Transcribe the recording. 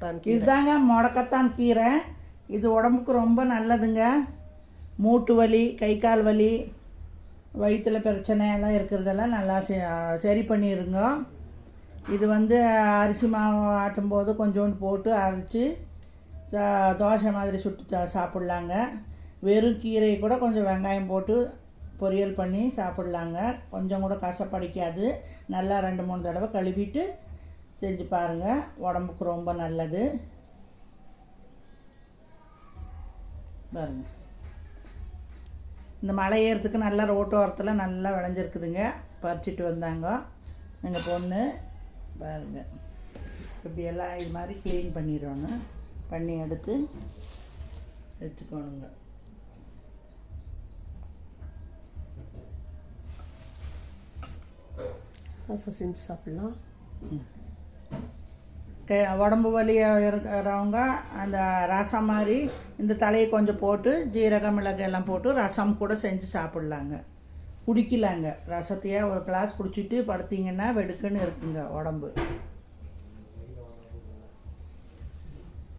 இதுதாங்க முடக்கத்தான் கீரை. இது உடம்புக்கு ரொம்ப நல்லதுங்க. மூட்டு வலி, கை கால் வலி, வயிற்றில் பிரச்சனை எல்லாம் இருக்கிறதெல்லாம் நல்லா சரி பண்ணிடுங்க. இது அரிசி மாவு ஆட்டும்போது கொஞ்சோண்டு போட்டு அரைச்சி தோசை மாதிரி சுட்டு சாப்பிட்லாங்க. வெறும் கீரையை கூட கொஞ்சம் வெங்காயம் போட்டு பொரியல் பண்ணி சாப்பிட்லாங்க. கொஞ்சம் கூட கசப்படிக்காது. நல்லா 2-3 தடவை கழுவிட்டு செஞ்சு பாருங்கள். உடம்புக்கு ரொம்ப நல்லது. பாருங்கள், இந்த மலை ஏறத்துக்கு நல்லா ரோட்டோரத்தில் நல்லா விளைஞ்சிருக்குதுங்க. பறிச்சிட்டு வந்தாங்க எங்கள் பொண்ணு. பாருங்கள், இப்படியெல்லாம் இது மாதிரி க்ளீன் பண்ணிடணும். பண்ணி எடுத்து வச்சுக்கோணுங்க. செஞ்சு சாப்பிட்லாம். உடம்பு வலி இருக்கிறவங்க அந்த ரசம் மாதிரி இந்த தலையை கொஞ்சம் போட்டு ஜீரகம், மிளகு எல்லாம் போட்டு ரசம் கூட செஞ்சு சாப்பிட்லாங்க. குடிக்கலாங்க. ரசத்தையே ஒரு கிளாஸ் குடிச்சிட்டு படுத்திங்கன்னா வெடுக்குன்னு இருக்குங்க உடம்பு.